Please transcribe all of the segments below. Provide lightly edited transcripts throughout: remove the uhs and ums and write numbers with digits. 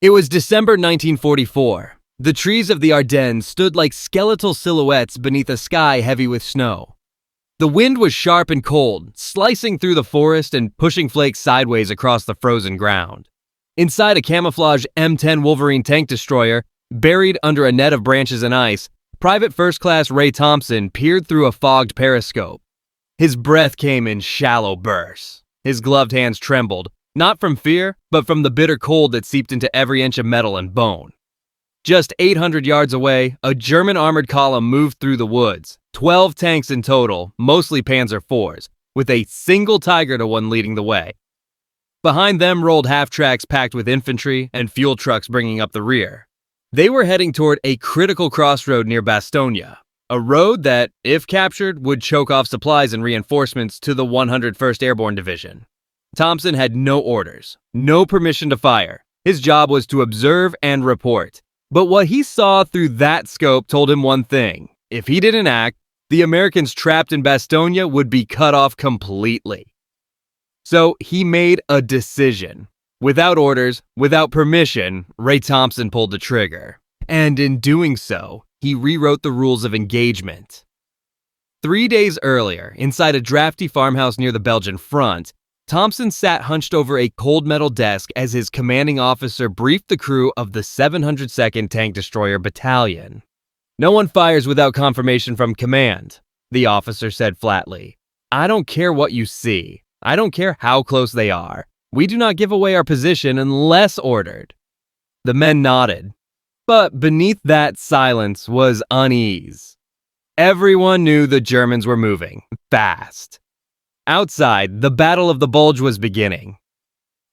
It was December 1944. The trees of the Ardennes stood like skeletal silhouettes beneath a sky heavy with snow. The wind was sharp and cold, slicing through the forest and pushing flakes sideways across the frozen ground. Inside a camouflage M10 Wolverine tank destroyer, buried under a net of branches and ice, Private First Class Ray Thompson peered through a fogged periscope. His breath came in shallow bursts. His gloved hands trembled, not from fear, but from the bitter cold that seeped into every inch of metal and bone. Just 800 yards away, a German armored column moved through the woods, 12 tanks in total, mostly Panzer IVs, with a single Tiger to one leading the way. Behind them rolled half-tracks packed with infantry and fuel trucks bringing up the rear. They were heading toward a critical crossroad near Bastogne, a road that, if captured, would choke off supplies and reinforcements to the 101st Airborne Division. Thompson had no orders, no permission to fire. His job was to observe and report. But what he saw through that scope told him one thing. If he didn't act, the Americans trapped in Bastogne would be cut off completely. So he made a decision. Without orders, without permission, Ray Thompson pulled the trigger. And in doing so, he rewrote the rules of engagement. 3 days earlier, inside a drafty farmhouse near the Belgian front, Thompson sat hunched over a cold metal desk as his commanding officer briefed the crew of the 702nd Tank Destroyer Battalion. "No one fires without confirmation from command," the officer said flatly. "I don't care what you see. I don't care how close they are. We do not give away our position unless ordered." The men nodded. But beneath that silence was unease. Everyone knew the Germans were moving, fast. Outside, the Battle of the Bulge was beginning.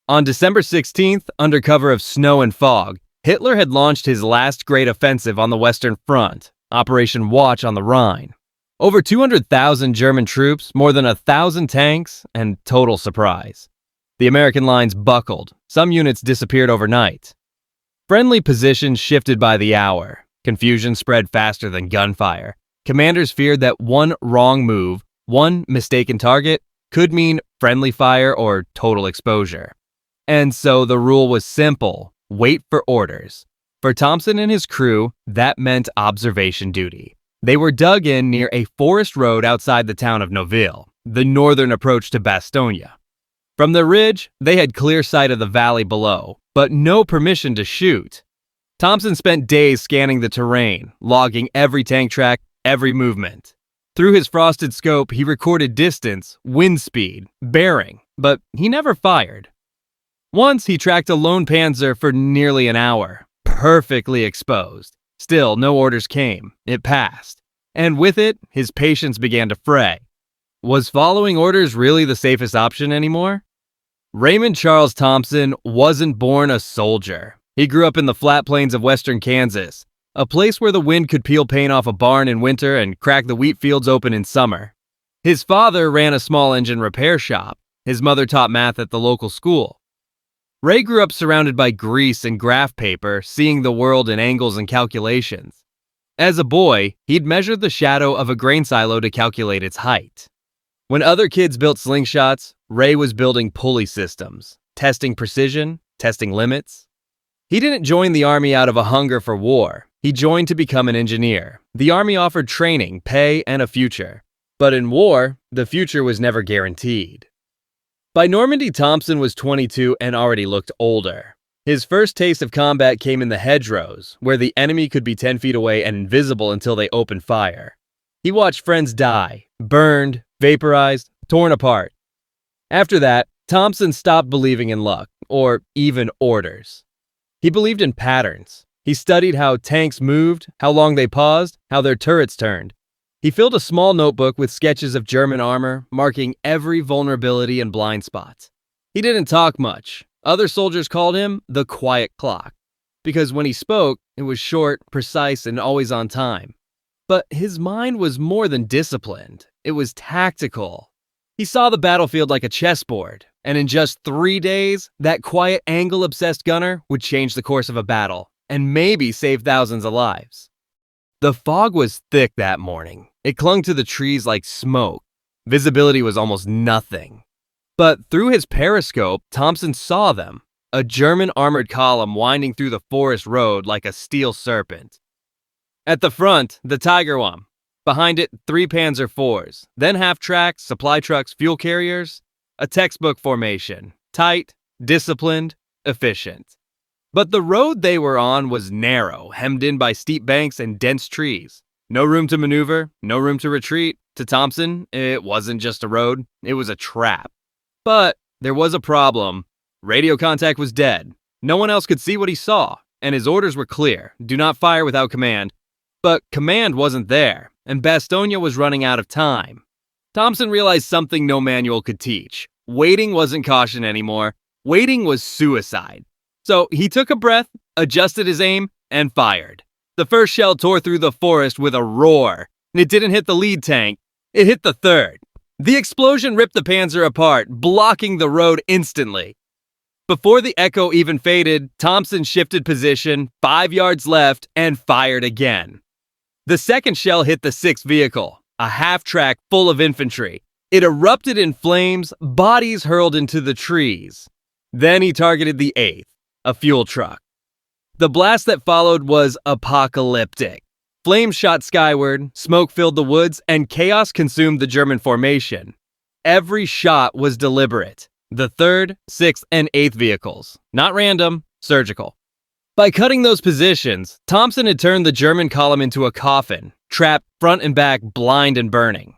On December 16th, under cover of snow and fog, Hitler had launched his last great offensive on the Western Front, Operation Watch on the Rhine. Over 200,000 German troops, more than 1,000 tanks, and total surprise. The American lines buckled. Some units disappeared overnight. Friendly positions shifted by the hour. Confusion spread faster than gunfire. Commanders feared that one wrong move, one mistaken target, could mean friendly fire or total exposure. And so the rule was simple: wait for orders. For Thompson and his crew, that meant observation duty. They were dug in near a forest road outside the town of Noville, the northern approach to Bastogne. From the ridge, they had clear sight of the valley below, but no permission to shoot. Thompson spent days scanning the terrain, logging every tank track, every movement. Through his frosted scope, he recorded distance, wind speed, bearing, but he never fired. Once he tracked a lone Panzer for nearly an hour, perfectly exposed. Still, no orders came. It passed. And with it, his patience began to fray. Was following orders really the safest option anymore? Raymond Charles Thompson wasn't born a soldier. He grew up in the flat plains of western Kansas, a place where the wind could peel paint off a barn in winter and crack the wheat fields open in summer. His father ran a small engine repair shop. His mother taught math at the local school. Ray grew up surrounded by grease and graph paper, seeing the world in angles and calculations. As a boy, he'd measured the shadow of a grain silo to calculate its height. When other kids built slingshots, Ray was building pulley systems, testing precision, testing limits. He didn't join the Army out of a hunger for war. He joined to become an engineer. The Army offered training, pay, and a future. But in war, the future was never guaranteed. By Normandy, Thompson was 22 and already looked older. His first taste of combat came in the hedgerows, where the enemy could be 10 feet away and invisible until they opened fire. He watched friends die, burned, vaporized, torn apart. After that, Thompson stopped believing in luck, or even orders. He believed in patterns. He studied how tanks moved, how long they paused, how their turrets turned. He filled a small notebook with sketches of German armor, marking every vulnerability and blind spot. He didn't talk much. Other soldiers called him the quiet clock, because when he spoke, it was short, precise, and always on time. But his mind was more than disciplined. It was tactical. He saw the battlefield like a chessboard, and in just 3 days, that quiet, angle-obsessed gunner would change the course of a battle, and maybe save thousands of lives. The fog was thick that morning. It clung to the trees like smoke. Visibility was almost nothing. But through his periscope, Thompson saw them. a German armored column winding through the forest road like a steel serpent. At the front, the Tigerwam. Behind it, 3 Panzer IVs, then half-tracks, supply trucks, fuel carriers. A textbook formation. Tight, disciplined, efficient. But the road they were on was narrow, hemmed in by steep banks and dense trees. No room to maneuver, no room to retreat. To Thompson, it wasn't just a road, it was a trap. But there was a problem. Radio contact was dead. No one else could see what he saw, and his orders were clear. Do not fire without command. But command wasn't there, and Bastogne was running out of time. Thompson realized something no manual could teach. Waiting wasn't caution anymore. Waiting was suicide. So he took a breath, adjusted his aim, and fired. The first shell tore through the forest with a roar. It didn't hit the lead tank. It hit the third. The explosion ripped the Panzer apart, blocking the road instantly. Before the echo even faded, Thompson shifted position, 5 yards left, and fired again. The second shell hit the 6th vehicle, a half-track full of infantry. It erupted in flames, bodies hurled into the trees. Then he targeted the 8th, a fuel truck. The blast that followed was apocalyptic. Flames shot skyward, smoke filled the woods, and chaos consumed the German formation. Every shot was deliberate. The 3rd, 6th, and 8th vehicles. Not random, surgical. By cutting those positions, Thompson had turned the German column into a coffin, trapped front and back, blind and burning.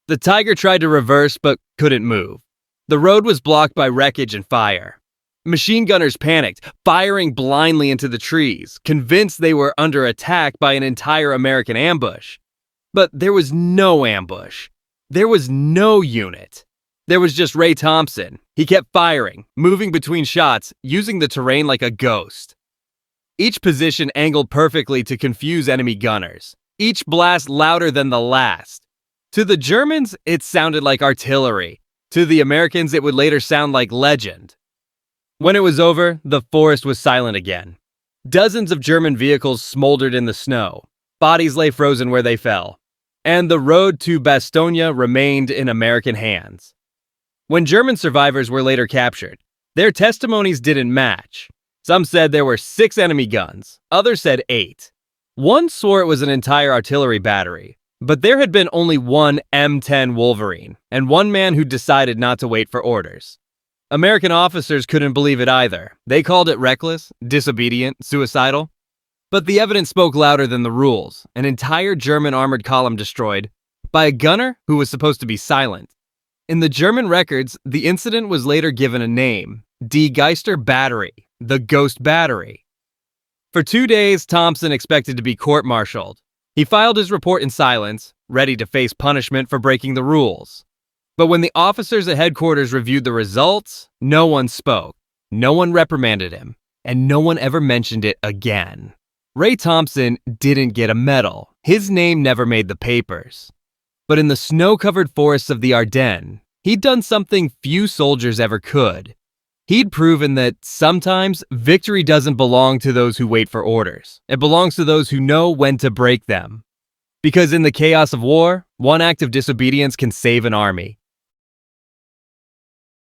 The Tiger tried to reverse but couldn't move. The road was blocked by wreckage and fire. Machine gunners panicked, firing blindly into the trees, convinced they were under attack by an entire American ambush. But there was no ambush. There was no unit. There was just Ray Thompson. He kept firing, moving between shots, using the terrain like a ghost. Each position angled perfectly to confuse enemy gunners. Each blast louder than the last. To the Germans, it sounded like artillery. To the Americans, it would later sound like legend. When it was over, the forest was silent again. Dozens of German vehicles smoldered in the snow. Bodies lay frozen where they fell. And the road to Bastogne remained in American hands. When German survivors were later captured, their testimonies didn't match. Some said there were 6 enemy guns, others said 8. One swore it was an entire artillery battery, but there had been only one M10 Wolverine, and one man who decided not to wait for orders. American officers couldn't believe it either. They called it reckless, disobedient, suicidal. But the evidence spoke louder than the rules. An entire German armored column destroyed by a gunner who was supposed to be silent. In the German records, the incident was later given a name, Die Geister Battery, the Ghost Battery. For 2 days, Thompson expected to be court-martialed. He filed his report in silence, ready to face punishment for breaking the rules. But when the officers at headquarters reviewed the results, no one spoke, no one reprimanded him, and no one ever mentioned it again. Ray Thompson didn't get a medal. His name never made the papers. But in the snow-covered forests of the Ardennes, he'd done something few soldiers ever could. He'd proven that sometimes victory doesn't belong to those who wait for orders. It belongs to those who know when to break them. Because in the chaos of war, one act of disobedience can save an army.